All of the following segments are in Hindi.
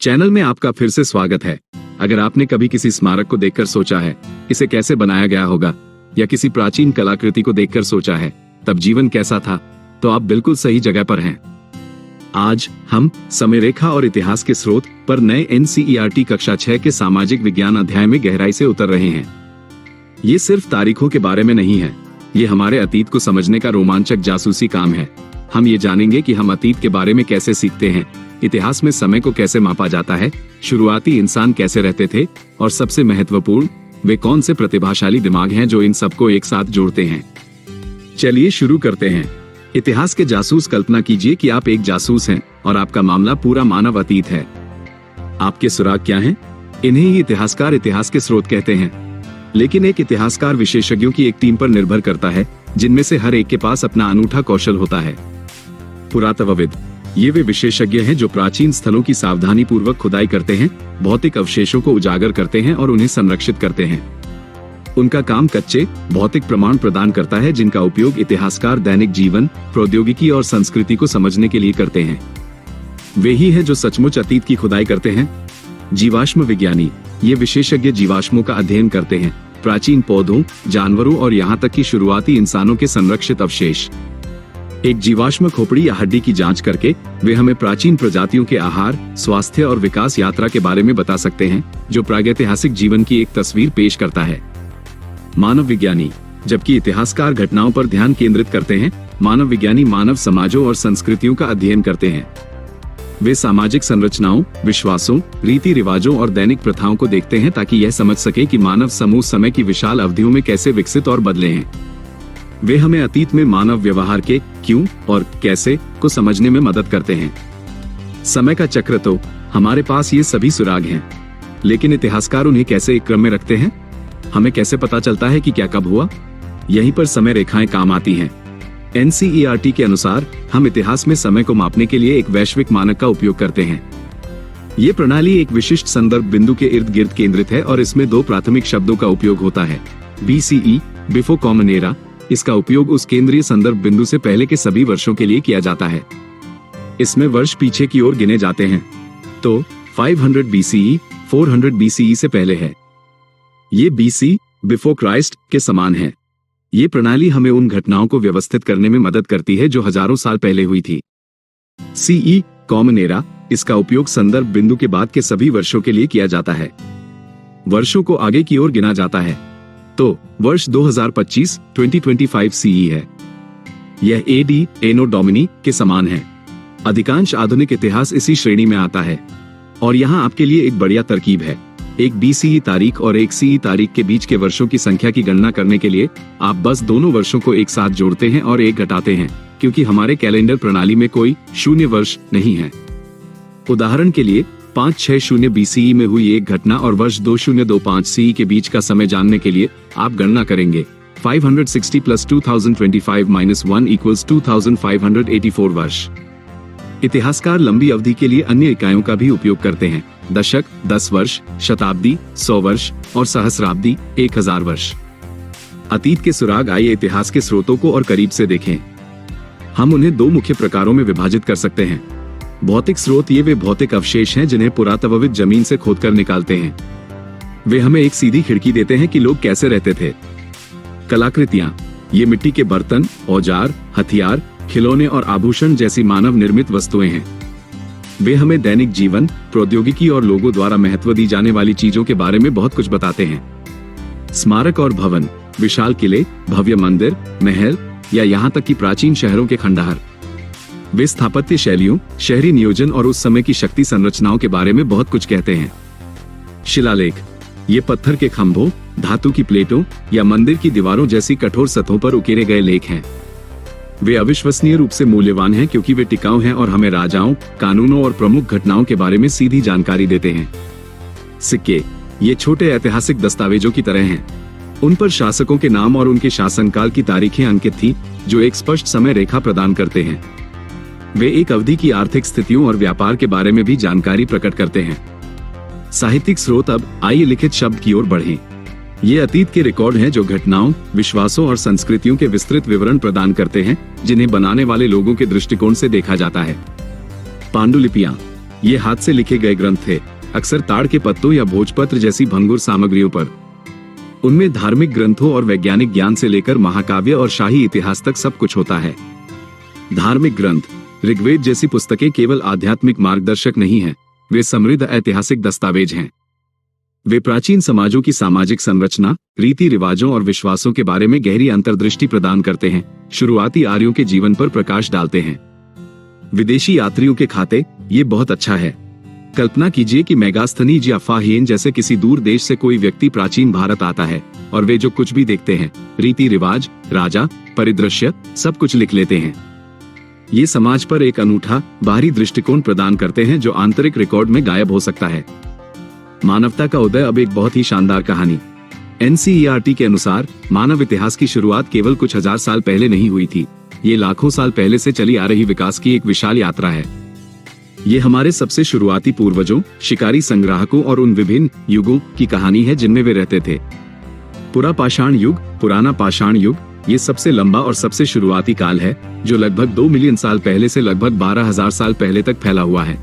चैनल में आपका फिर से स्वागत है। अगर आपने कभी किसी स्मारक को देखकर सोचा है इसे कैसे बनाया गया होगा, या किसी प्राचीन कलाकृति को देखकर सोचा है तब जीवन कैसा था, तो आप बिल्कुल सही जगह पर हैं। आज हम समय रेखा और इतिहास के स्रोत पर नए NCERT कक्षा 6 के सामाजिक विज्ञान अध्याय में गहराई से उतर रहे हैं। ये सिर्फ तारीखों के बारे में नहीं है, ये हमारे अतीत को समझने का रोमांचक जासूसी काम है। हम ये जानेंगे कि हम अतीत के बारे में कैसे सीखते हैं, इतिहास में समय को कैसे मापा जाता है, शुरुआती इंसान कैसे रहते थे, और सबसे महत्वपूर्ण, वे कौन से प्रतिभाशाली दिमाग हैं जो इन सबको एक साथ जोड़ते हैं। चलिए शुरू करते हैं। इतिहास के जासूस, कल्पना कीजिए कि आप एक जासूस हैं और आपका मामला पूरा मानव अतीत है। आपके सुराग क्या हैं? इन्हें ही इतिहासकार इतिहास के स्रोत कहते हैं। लेकिन एक इतिहासकार विशेषज्ञों की एक टीम पर निर्भर करता है, जिनमें से हर एक के पास अपना अनूठा कौशल होता है। पुरातत्वविद, ये वे विशेषज्ञ हैं जो प्राचीन स्थलों की सावधानी पूर्वक खुदाई करते हैं, भौतिक अवशेषों को उजागर करते हैं और उन्हें संरक्षित करते हैं। उनका काम कच्चे भौतिक प्रमाण प्रदान करता है, जिनका उपयोग इतिहासकार दैनिक जीवन, प्रौद्योगिकी और संस्कृति को समझने के लिए करते हैं। वे ही हैं जो सचमुच अतीत की खुदाई करते हैं। जीवाश्म विज्ञानी, ये विशेषज्ञ जीवाश्मों का अध्ययन करते हैं, प्राचीन पौधों, जानवरों और यहाँ तक कि शुरुआती इंसानों के संरक्षित अवशेष। एक जीवाश्म खोपड़ी या हड्डी की जांच करके वे हमें प्राचीन प्रजातियों के आहार, स्वास्थ्य और विकास यात्रा के बारे में बता सकते हैं, जो प्रागैतिहासिक जीवन की एक तस्वीर पेश करता है। मानव विज्ञानी, जबकि इतिहासकार घटनाओं पर ध्यान केंद्रित करते हैं, मानव विज्ञानी मानव समाजों और संस्कृतियों का अध्ययन करते हैं। वे सामाजिक संरचनाओं, विश्वासों, रीति रिवाजों और दैनिक प्रथाओं को देखते हैं ताकि यह समझ सके कि मानव समूह समय की विशाल अवधियों में कैसे विकसित और बदले हैं। वे हमें अतीत में मानव व्यवहार के क्यों और कैसे को समझने में मदद करते हैं। समय का चक्र, तो हमारे पास ये सभी सुराग हैं, लेकिन इतिहासकार उन्हें कैसे एक क्रम में रखते हैं? हमें कैसे पता चलता है कि क्या कब हुआ? यहीं पर समय रेखाएं काम आती हैं। NCERT के अनुसार हम इतिहास में समय को मापने के लिए एक वैश्विक मानक का उपयोग करते हैं। ये प्रणाली एक विशिष्ट संदर्भ बिंदु के इर्द गिर्द केंद्रित है और इसमें दो प्राथमिक शब्दों का उपयोग होता है। BCE, बिफोर कॉमन एरा, इसका उपयोग उस केंद्रीय संदर्भ बिंदु से पहले के सभी वर्षों के लिए किया जाता है। इसमें वर्ष पीछे की ओर गिने जाते हैं, तो 500 BCE 400 BCE से पहले है। ये BC, बिफोर क्राइस्ट, के समान है। ये प्रणाली हमें उन घटनाओं को व्यवस्थित करने में मदद करती है जो हजारों साल पहले हुई थी। CE, कॉमन एरा, इसका उपयोग संदर्भ बिंदु के बाद के सभी वर्षों के लिए किया जाता है। वर्षों को आगे की ओर गिना जाता है, तो वर्ष 2025 2025 CE है। यह AD, एनो डोमिनी, के समान है। अधिकांश आधुनिक इतिहास इसी श्रेणी में आता है। और यहाँ आपके लिए एक बढ़िया तरकीब है। एक BCE तारीख और एक CE तारीख के बीच के वर्षों की संख्या की गणना करने के लिए आप बस दोनों वर्षों को एक साथ जोड़ते हैं और एक घटाते हैं, क्योंकि हमारे कैलेंडर प्रणाली में कोई शून्य वर्ष नहीं है। उदाहरण के लिए 560 BCE में हुई एक घटना और वर्ष 2025 CE के बीच का समय जानने के लिए आप गणना करेंगे 560 + 2025 - 1 = 2584 वर्ष। इतिहासकार लंबी अवधि के लिए अन्य इकाइयों का भी उपयोग करते हैं। दशक 10 वर्ष, शताब्दी 100 वर्ष और सहस्राब्दी 1000 वर्ष। अतीत के सुराग, आइए इतिहास के स्रोतों को और करीब से देखें। हम उन्हें दो मुख्य प्रकारों में विभाजित कर सकते हैं। भौतिक स्रोत, ये वे भौतिक अवशेष हैं जिन्हें पुरातत्वविद जमीन से खोदकर निकालते हैं। वे हमें एक सीधी खिड़की देते हैं कि लोग कैसे रहते थे। कलाकृतियां, ये मिट्टी के बर्तन, औजार, हथियार, खिलौने और आभूषण जैसी मानव निर्मित वस्तुएं हैं। वे हमें दैनिक जीवन, प्रौद्योगिकी और लोगों द्वारा महत्व दी जाने वाली चीजों के बारे में बहुत कुछ बताते हैं। स्मारक और भवन, विशाल किले, भव्य मंदिर, महल या यहाँ तक कि प्राचीन शहरों के खंडहर। वे स्थापत्य शैलियों, शहरी नियोजन और उस समय की शक्ति संरचनाओं के बारे में बहुत कुछ कहते हैं। शिलालेख, ये पत्थर के खंभों, धातु की प्लेटों या मंदिर की दीवारों जैसी कठोर सतहों पर उकेरे गए लेख हैं। वे अविश्वसनीय रूप से मूल्यवान हैं क्योंकि वे टिकाऊ हैं और हमें राजाओं, कानूनों और प्रमुख घटनाओं के बारे में सीधी जानकारी देते हैं। सिक्के, ये छोटे ऐतिहासिक दस्तावेजों की तरह हैं। उन पर शासकों के नाम और उनके शासनकाल की तारीखें अंकित थी, जो एक स्पष्ट समय रेखा प्रदान करते हैं। वे एक अवधि की आर्थिक स्थितियों और व्यापार के बारे में भी जानकारी प्रकट करते हैं। साहित्यिक स्रोत, अब आइए लिखित शब्द की ओर बढ़ें। ये अतीत के रिकॉर्ड हैं जो घटनाओं, विश्वासों और संस्कृतियों के विस्तृत विवरण प्रदान करते हैं, जिन्हें बनाने वाले लोगों के दृष्टिकोण से देखा जाता है। पांडुलिपियां, ये हाथ से लिखे गए ग्रंथ थे, अक्सर ताड़ के पत्तों या भोजपत्र जैसी भंगुर सामग्रियों पर। उनमें धार्मिक ग्रंथों और वैज्ञानिक ज्ञान से लेकर महाकाव्य और शाही इतिहास तक सब कुछ होता है। धार्मिक ग्रंथ ऋग्वेद जैसी पुस्तकें केवल आध्यात्मिक मार्गदर्शक नहीं हैं, वे समृद्ध ऐतिहासिक दस्तावेज हैं। वे प्राचीन समाजों की सामाजिक संरचना, रीति रिवाजों और विश्वासों के बारे में गहरी अंतर्दृष्टि प्रदान करते हैं, शुरुआती आर्यों के जीवन पर प्रकाश डालते हैं। विदेशी यात्रियों के खाते ये बहुत अच्छा है। कल्पना कीजिए कि मेगास्थनीज या फाहियन जैसे किसी दूर देश से कोई व्यक्ति प्राचीन भारत आता है और वे जो कुछ भी देखते हैं, रीति रिवाज, राजा, परिदृश्य, सब कुछ लिख लेते हैं। ये समाज पर एक अनूठा बाहरी दृष्टिकोण प्रदान करते हैं जो आंतरिक रिकॉर्ड में गायब हो सकता है। मानवता का उदय अब एक बहुत ही शानदार कहानी। NCERT के अनुसार मानव इतिहास की शुरुआत केवल कुछ हजार साल पहले नहीं हुई थी, ये लाखों साल पहले से चली आ रही विकास की एक विशाल यात्रा है। ये हमारे सबसे शुरुआती पूर्वजों, शिकारी संग्राहकों और उन विभिन्न युगों की कहानी है जिनमें वे रहते थे। पुरापाषाण युग, पुराना पाषाण युग, ये सबसे लंबा और सबसे शुरुआती काल है जो लगभग 2 मिलियन साल पहले से लगभग 12,000 साल पहले तक फैला हुआ है।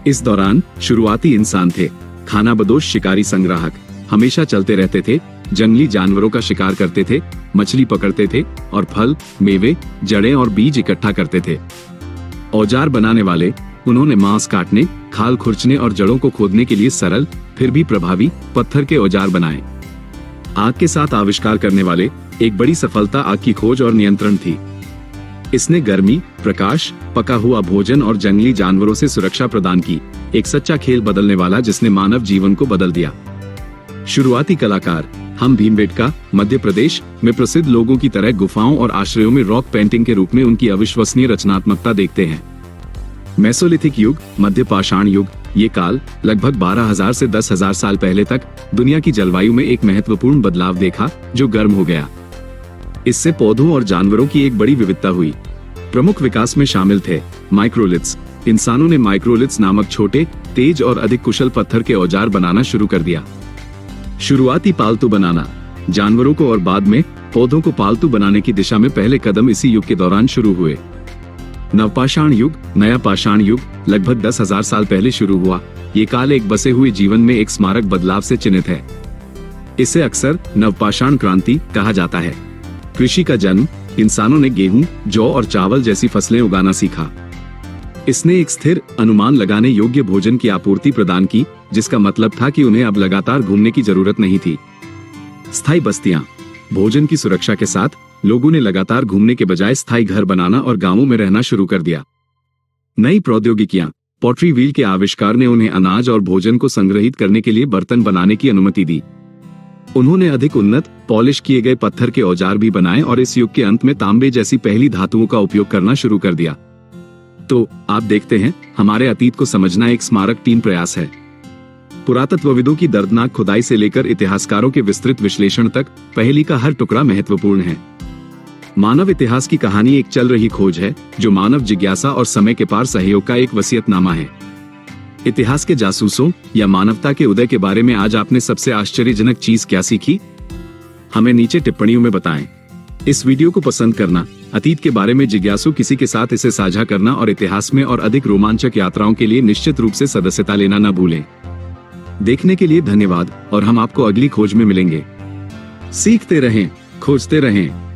इस दौरान शुरुआती इंसान थे खानाबदोश शिकारी संग्राहक, हमेशा चलते रहते थे, जंगली जानवरों का शिकार करते थे, मछली पकड़ते थे और फल, मेवे, जड़ें और बीज इकट्ठा करते थे। औजार बनाने वाले, उन्होंने मांस काटने, खाल खुरचने और जड़ों को खोदने के लिए सरल फिर भी प्रभावी पत्थर के औजार बनाए। आग के साथ आविष्कार करने वाले, एक बड़ी सफलता आग की खोज और नियंत्रण थी। इसने गर्मी, प्रकाश, पका हुआ भोजन और जंगली जानवरों से सुरक्षा प्रदान की, एक सच्चा खेल बदलने वाला जिसने मानव जीवन को बदल दिया। शुरुआती कलाकार, हम भीमबेटका, मध्य प्रदेश में प्रसिद्ध लोगों की तरह गुफाओं और आश्रयों में रॉक पेंटिंग के रूप में उनकी अविश्वसनीय रचनात्मकता देखते हैं। मेसोलिथिक युग, मध्य पाषाण युग, ये काल लगभग 12,000 से 10,000 साल पहले तक दुनिया की जलवायु में एक महत्वपूर्ण बदलाव देखा जो गर्म हो गया। इससे पौधों और जानवरों की एक बड़ी विविधता हुई। प्रमुख विकास में शामिल थे माइक्रोलिथ्स। इंसानों ने माइक्रोलिथ्स नामक छोटे, तेज और अधिक कुशल पत्थर के औजार बनाना शुरू कर दिया। शुरुआती पालतू बनाना, जानवरों को और बाद में पौधों को पालतू बनाने की दिशा में पहले कदम इसी युग के दौरान शुरू हुए। नवपाषाण युग, नया पाषाण युग, लगभग 10,000 साल पहले शुरू हुआ। ये काल एक बसे हुए जीवन में एक स्मारक बदलाव से चिन्हित है। इसे अक्सर नवपाषाण क्रांति कहा जाता है। कृषि का जन्म, इंसानों ने गेहूं, जौ और चावल जैसी फसलें उगाना सीखा। इसने एक स्थिर, अनुमान लगाने योग्य भोजन की आपूर्ति प्रदान की, जिसका मतलब था कि उन्हें अब लगातार घूमने की जरूरत नहीं थी। स्थायी बस्तियां, भोजन की सुरक्षा के साथ लोगों ने लगातार घूमने के बजाय स्थायी घर बनाना और गांवों में रहना शुरू कर दिया। नई प्रौद्योगिकियां, पॉटरी व्हील के आविष्कार ने उन्हें अनाज और भोजन को संग्रहित करने के लिए बर्तन बनाने की अनुमति दी। उन्होंने अधिक उन्नत, पॉलिश किए गए पत्थर के औजार भी बनाए और इस युग के अंत में तांबे जैसी पहली धातुओं का उपयोग करना शुरू कर दिया। तो आप देखते हैं, हमारे अतीत को समझना एक स्मारक टीम प्रयास है। पुरातत्वविदों की दर्दनाक खुदाई से लेकर इतिहासकारों के विस्तृत विश्लेषण तक पहेली का हर टुकड़ा महत्वपूर्ण है। मानव इतिहास की कहानी एक चल रही खोज है जो मानव जिज्ञासा और समय के पार सहयोग का एक वसीयतनामा है। इतिहास के जासूसों या मानवता के उदय के बारे में आज आपने सबसे आश्चर्यजनक चीज क्या सीखी? हमें नीचे टिप्पणियों में बताएं। इस वीडियो को पसंद करना, अतीत के बारे में जिज्ञासु किसी के साथ इसे साझा करना और इतिहास में और अधिक रोमांचक यात्राओं के लिए निश्चित रूप से सदस्यता लेना न भूलें। देखने के लिए धन्यवाद और हम आपको अगली खोज में मिलेंगे। सीखते रहें, खोजते रहें।